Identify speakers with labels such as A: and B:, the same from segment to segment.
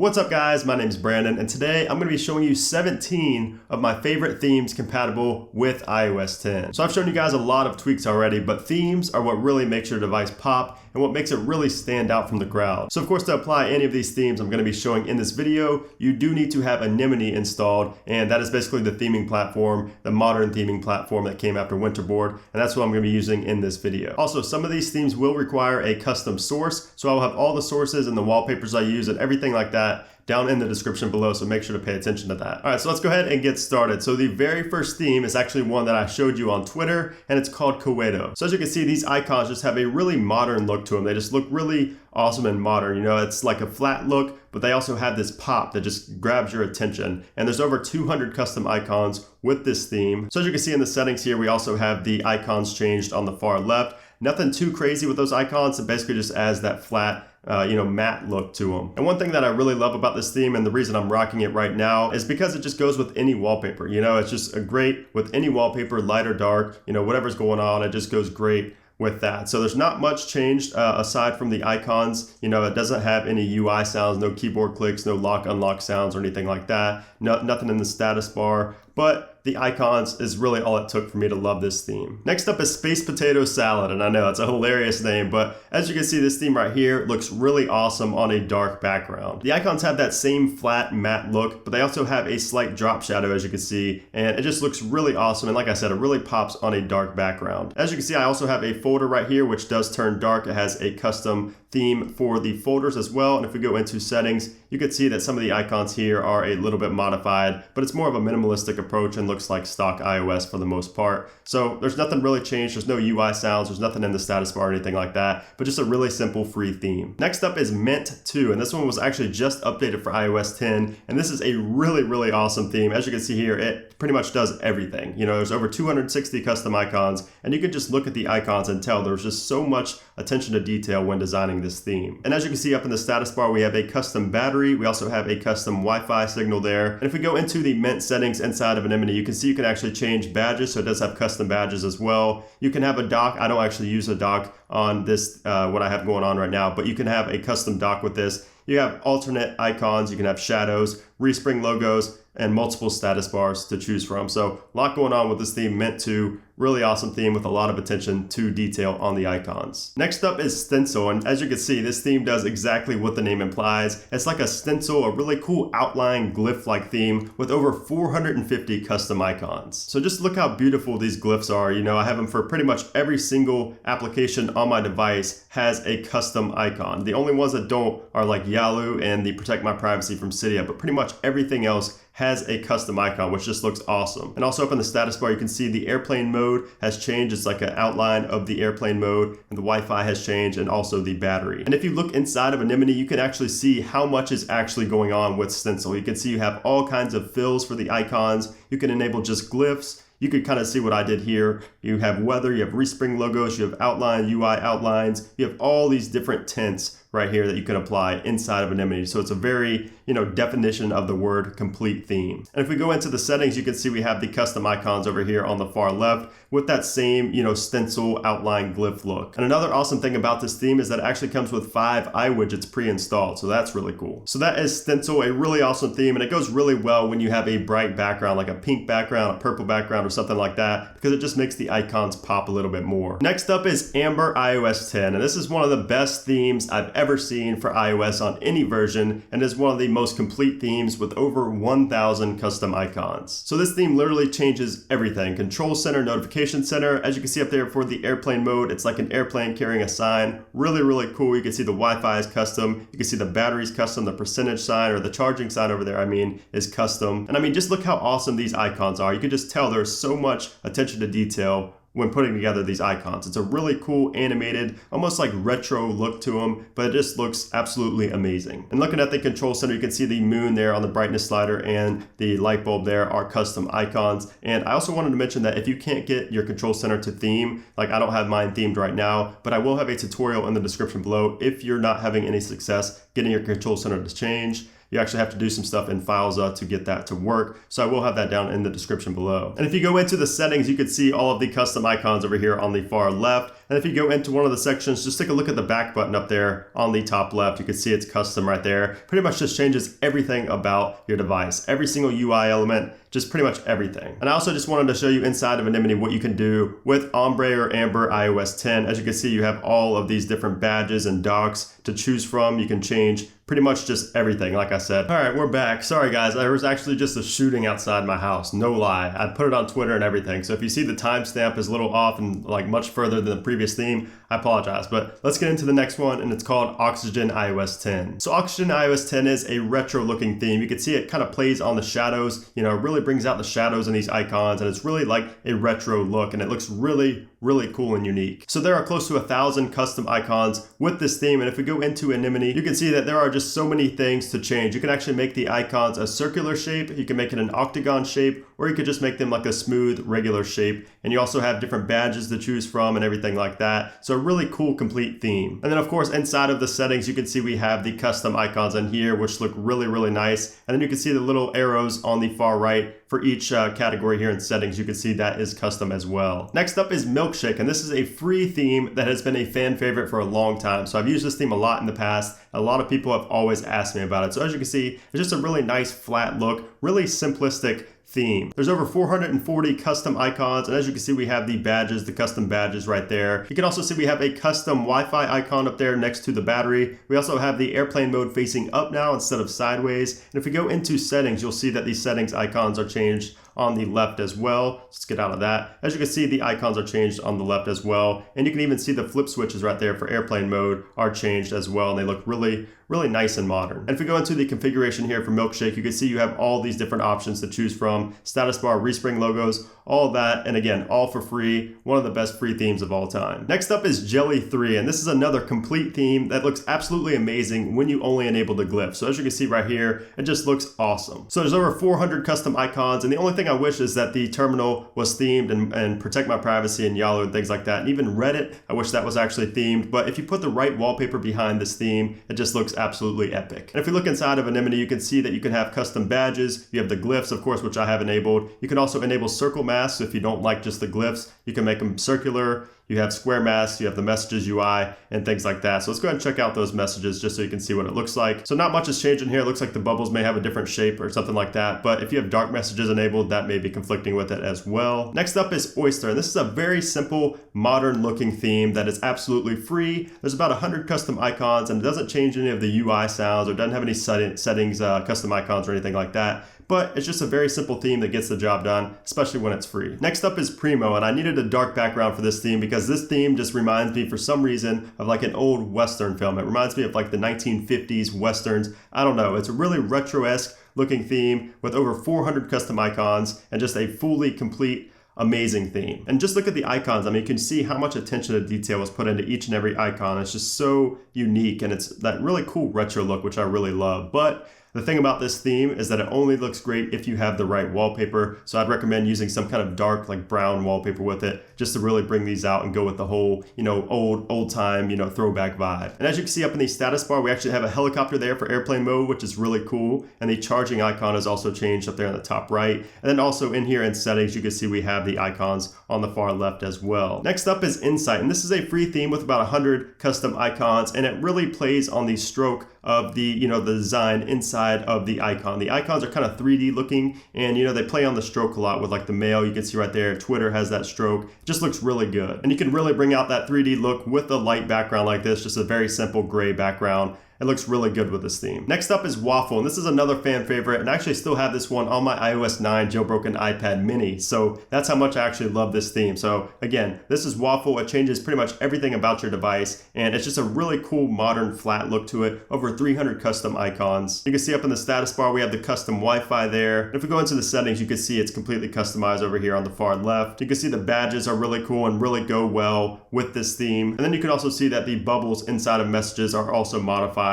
A: What's up guys, my name is Brandon and today I'm going to be showing you 17 of my favorite themes compatible with iOS 10. So I've shown you guys a lot of tweaks already, but themes are what really makes your device pop and what makes it really stand out from the crowd. So of course, to apply any of these themes I'm going to be showing in this video, you do need to have Anemone installed, and that is basically the theming platform, the modern theming platform that came after Winterboard, and that's what I'm going to be using in this video. Also, some of these themes will require a custom source, so I'll have all the sources and the wallpapers I use and everything like that down in the description below, so make sure to pay attention to that. All right, so let's go ahead and get started. So the very first theme is actually one that I showed you on Twitter, and it's called Coedo. So as you can see, these icons just have a really modern look to them. They just look really awesome and modern. You know, it's like a flat look, but they also have this pop that just grabs your attention. And there's over 200 custom icons with this theme. So as you can see in the settings here, we also have the icons changed on the far left. Nothing too crazy with those icons. It basically just adds that flat matte look to them. And one thing that I really love about this theme, and the reason I'm rocking it right now, is because it just goes with any wallpaper. You know, it's just a great with any wallpaper, light or dark, you know, whatever's going on, it just goes great with that. So there's not much changed aside from the icons. You know, it doesn't have any UI sounds, no keyboard clicks, no lock unlock sounds or anything like that. Nothing in the status bar, but the icons is really all it took for me to love this theme. Next up is Space Potato Salad, and I know it's a hilarious name, but as you can see, this theme right here looks really awesome on a dark background. The icons have that same flat matte look, but they also have a slight drop shadow, as you can see, and it just looks really awesome. And like I said, it really pops on a dark background. As you can see, I also have a folder right here, which does turn dark. It has a custom theme for the folders as well. And if we go into settings, you can see that some of the icons here are a little bit modified, but it's more of a minimalistic approach and looks like stock iOS for the most part. So there's nothing really changed. There's no UI sounds. There's nothing in the status bar or anything like that, but just a really simple free theme. Next up is Mint 2, and this one was actually just updated for iOS 10. And this is a really awesome theme. As you can see here, it pretty much does everything. You know, there's over 260 custom icons, and you can just look at the icons and tell there's just so much attention to detail when designing this theme. And as you can see up in the status bar, we have a custom battery. We also have a custom Wi-Fi signal there. And if we go into the Mint settings inside of Anemone, you can see you can actually change badges. So it does have custom badges as well. You can have a dock. I don't actually use a dock on this, what I have going on right now, but you can have a custom dock with this. You have alternate icons, you can have shadows, respring logos, and multiple status bars to choose from. So a lot going on with this theme, Mint 2. Really awesome theme with a lot of attention to detail on the icons. Next up is Stencil, and as you can see, this theme does exactly what the name implies. It's like a stencil, a really cool outline glyph-like theme with over 450 custom icons. So just look how beautiful these glyphs are. You know, I have them for pretty much every single application on my device has a custom icon. The only ones that don't are like Yalu and the Protect My Privacy from Cydia, but pretty much everything else has a custom icon, which just looks awesome. And also up in the status bar, you can see the airplane mode has changed. It's like an outline of the airplane mode, and the Wi-Fi has changed, and also the battery. And if you look inside of Anemone, you can actually see how much is actually going on with Stencil. You can see you have all kinds of fills for the icons. You can enable just glyphs. You could kind of see what I did here. You have weather, you have respring logos, you have outline, UI outlines. You have all these different tints right here that you can apply inside of Anemone. So it's a very, definition of the word complete theme. And if we go into the settings, you can see we have the custom icons over here on the far left with that same, stencil outline glyph look. And another awesome thing about this theme is that it actually comes with 5 iWidgets pre-installed. So that's really cool. So that is Stencil, a really awesome theme. And it goes really well when you have a bright background, like a pink background, a purple background, or something like that, because it just makes the icons pop a little bit more. Next up is Ambre iOS 10. And this is one of the best themes I've ever seen for iOS on any version, and is one of the most complete themes with over 1,000 custom icons. So this theme literally changes everything. Control center, notification center. As you can see up there for the airplane mode, it's like an airplane carrying a sign. Really cool. You can see the Wi-Fi is custom. You can see the battery's custom. The percentage sign, or the charging sign over there, is custom. And just look how awesome these icons are. You can just tell there's so much attention to detail when putting together these icons. It's a really cool animated, almost like retro look to them, but it just looks absolutely amazing. And looking at the control center, you can see the moon there on the brightness slider and the light bulb there are custom icons. And I also wanted to mention that if you can't get your control center to theme, like I don't have mine themed right now, but I will have a tutorial in the description below if you're not having any success getting your control center to change. you actually have to do some stuff in Fileza to get that to work. So I will have that down in the description below. And if you go into the settings, you can see all of the custom icons over here on the far left. And if you go into one of the sections, just take a look at the back button up there on the top left. You can see it's custom right there. Pretty much just changes everything about your device. Every single UI element, just pretty much everything. And I also just wanted to show you inside of Anemone what you can do with Ambre or Amber iOS 10. As you can see, you have all of these different badges and docks to choose from. You can change pretty much just everything, like I said. All right, we're back. Sorry guys, there was actually just a shooting outside my house, no lie. I put it on Twitter and everything. So if you see the timestamp is a little off and like much further than the previous theme, I apologize. But let's get into the next one, and it's called Oxygen iOS 10. So Oxygen iOS 10 is a retro looking theme. You can see it kind of plays on the shadows, it really brings out the shadows in these icons, and it's really like a retro look, and it looks really cool and unique. So there are close to 1,000 custom icons with this theme, and if we go into Anemone, you can see that there are just so many things to change. You can actually make the icons a circular shape, you can make it an octagon shape, or you could just make them like a smooth regular shape, and you also have different badges to choose from and everything like that. So a really cool complete theme. And then of course inside of the settings, you can see we have the custom icons in here, which look really nice. And then you can see the little arrows on the far right for each category here in settings. You can see that is custom as well. Next up is Milkshake, and this is a free theme that has been a fan favorite for a long time. So I've used this theme a lot in the past. A lot of people have always asked me about it. So as you can see, it's just a really nice flat look, really simplistic theme. There's over 440 custom icons, and as you can see, we have the badges, the custom badges right there. You can also see we have a custom Wi-Fi icon up there next to the battery. We also have the airplane mode facing up now instead of sideways. And if we go into settings, you'll see that these settings icons are changed on the left as well. Let's get out of that. As you can see, the icons are changed on the left as well. And you can even see the flip switches right there for airplane mode are changed as well. And they look really nice and modern. And if we go into the configuration here for Milkshake, you can see you have all these different options to choose from. Status bar, respring logos, all that. And again, all for free. One of the best free themes of all time. Next up is Jelly 3. And this is another complete theme that looks absolutely amazing when you only enable the glyph. So as you can see right here, it just looks awesome. So there's over 400 custom icons. And the only thing I wish is that the terminal was themed and protect my privacy and YALO and things like that. And even Reddit, I wish that was actually themed. But if you put the right wallpaper behind this theme, it just looks absolutely epic. And if we look inside of Anemone, you can see that you can have custom badges. You have the glyphs, of course, which I have enabled. You can also enable circle masks. So if you don't like just the glyphs, you can make them circular. You have square masks, you have the messages UI and things like that. So let's go ahead and check out those messages just so you can see what it looks like. So not much has changed in here. It looks like the bubbles may have a different shape or something like that. But if you have dark messages enabled, that may be conflicting with it as well. Next up is Oyster. And this is a very simple, modern looking theme that is absolutely free. There's about 100 custom icons, and it doesn't change any of the UI sounds or doesn't have any settings, custom icons or anything like that. But it's just a very simple theme that gets the job done, especially when it's free. Next up is Primo, and I needed a dark background for this theme because this theme just reminds me for some reason of like an old Western film. It reminds me of like the 1950s Westerns. I don't know, it's a really retro-esque looking theme with over 400 custom icons and just a fully complete amazing theme. And just look at the icons. I mean, you can see how much attention to detail was put into each and every icon. It's just so unique, and it's that really cool retro look, which I really love. But the thing about this theme is that it only looks great if you have the right wallpaper. So I'd recommend using some kind of dark, like brown wallpaper with it, just to really bring these out and go with the whole, old time, throwback vibe. And as you can see up in the status bar, we actually have a helicopter there for airplane mode, which is really cool. And the charging icon is also changed up there on the top right. And then also in here in settings, you can see we have the icons on the far left as well. Next up is Insight. And this is a free theme with about 100 custom icons. And it really plays on the stroke of the, the design inside of the icon. The icons are kind of 3D looking, and they play on the stroke a lot with like the mail. You can see right there, Twitter has that stroke. It just looks really good. And you can really bring out that 3D look with a light background like this, just a very simple gray background. It looks really good with this theme. Next up is Waffle, and this is another fan favorite, and I actually still have this one on my iOS 9 jailbroken iPad mini, so that's how much I actually love this theme. So again, this is Waffle. It changes pretty much everything about your device, and it's just a really cool modern flat look to it. Over 300 custom icons. You can see up in the status bar we have the custom Wi-Fi there. And if we go into the settings, you can see it's completely customized over here on the far left. You can see the badges are really cool and really go well with this theme. And then you can also see that the bubbles inside of messages are also modified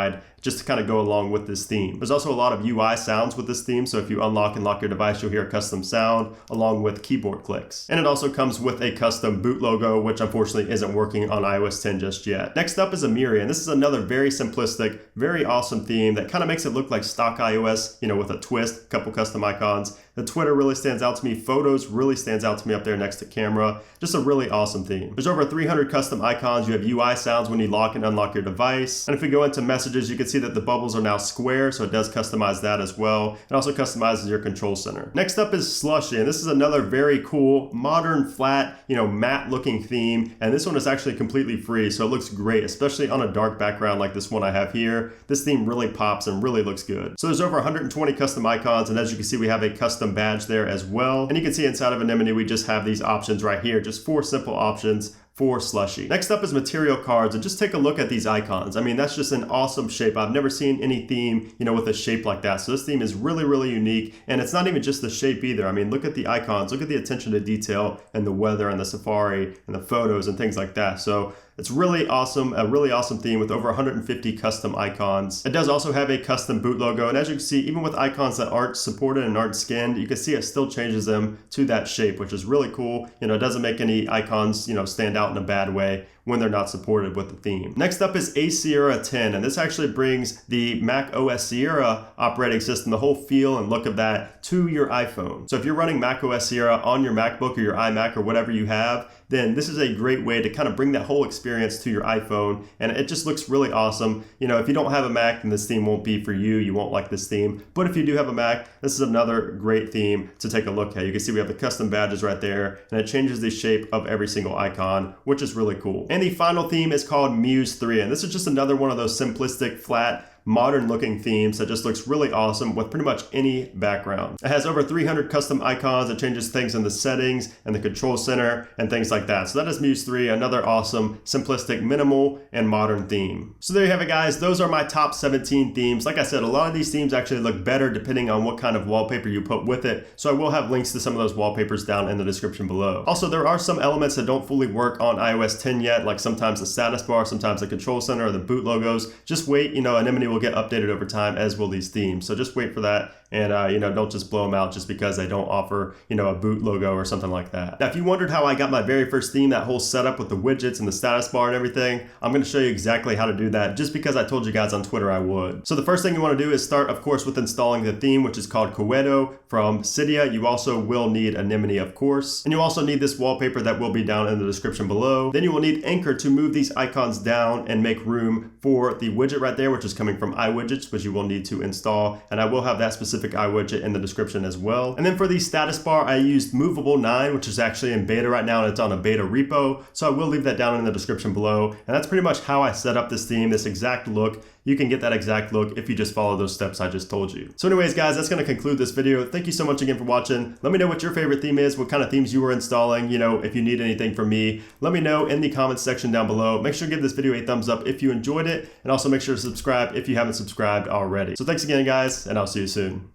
A: just to kind of go along with this theme. There's also a lot of UI sounds with this theme, so if you unlock and lock your device, you'll hear a custom sound along with keyboard clicks. And it also comes with a custom boot logo, which unfortunately isn't working on iOS 10 just yet. Next up is Amury, and this is another very simplistic, very awesome theme that kind of makes it look like stock iOS, with a twist, a couple custom icons. The Twitter really stands out to me. Photos really stands out to me up there next to camera. Just a really awesome theme. There's over 300 custom icons. You have UI sounds when you lock and unlock your device. And if we go into messages, you can see that the bubbles are now square, so it does customize that as well. It also customizes your control center. Next up is Slushi, and this is another very cool, modern, flat, matte looking theme. And this one is actually completely free, so it looks great, especially on a dark background like this one I have here. This theme really pops and really looks good. So there's over 120 custom icons, and as you can see, we have a custom badge there as well. And you can see inside of Anemone, we just have these options right here, just 4 simple options for Slushi. Next up is material cards, and just take a look at these icons. I mean, that's just an awesome shape. I've never seen any theme, with a shape like that. So this theme is really, really unique, and it's not even just the shape either. I mean, look at the icons, look at the attention to detail and the weather and the safari and the photos and things like that. So it's really awesome, a really awesome theme with over 150 custom icons. It does also have a custom boot logo, and as you can see, even with icons that aren't supported and aren't skinned, you can see it still changes them to that shape, which is really cool. It doesn't make any icons, stand out in a bad way when they're not supported with the theme. Next up is A Sierra 10, and this actually brings the Mac OS Sierra operating system, the whole feel and look of that, to your iPhone. So if you're running Mac OS Sierra on your MacBook or your iMac or whatever you have, then this is a great way to kind of bring that whole experience to your iPhone, and it just looks really awesome. If you don't have a Mac, then this theme won't be for you. You won't like this theme. But if you do have a Mac, this is another great theme to take a look at. You can see we have the custom badges right there, and it changes the shape of every single icon, which is really cool. And the final theme is called Muze 3, and this is just another one of those simplistic, flat, modern looking themes that just looks really awesome with pretty much any background. It has over 300 custom icons. It changes things in the settings and the control center and things like that. So that is Muze 3, another awesome, simplistic, minimal, and modern theme. So there you have it, guys. Those are my top 17 themes. Like I said, a lot of these themes actually look better depending on what kind of wallpaper you put with it. So I will have links to some of those wallpapers down in the description below. Also, there are some elements that don't fully work on iOS 10 yet, like sometimes the status bar, sometimes the control center, or the boot logos. Just wait, Anemone will get updated over time, as will these themes. So just wait for that, and don't just blow them out just because they don't offer a boot logo or something like that. Now, if you wondered how I got my very first theme, that whole setup with the widgets and the status bar and everything, I'm going to show you exactly how to do that, just because I told you guys on Twitter I would. So the first thing you want to do is start, of course, with installing the theme, which is called Coedo from Cydia. You also will need Anemone, of course, and you also need this wallpaper that will be down in the description below. Then you will need Anchor to move these icons down and make room for the widget right there, which is coming from iWidgets, which you will need to install, and I will have that specific iWidget in the description as well. And then for the status bar, I used Movable 9, which is actually in beta right now, and it's on a beta repo, so I will leave that down in the description below. And that's pretty much how I set up this theme, this exact look. You can get that exact look if you just follow those steps I just told you. So anyways, guys, that's going to conclude this video. Thank you so much again for watching. Let me know what your favorite theme is, what kind of themes you were installing. If you need anything from me, let me know in the comments section down below. Make sure to give this video a thumbs up if you enjoyed it, and also make sure to subscribe if you haven't subscribed already. So thanks again, guys, and I'll see you soon.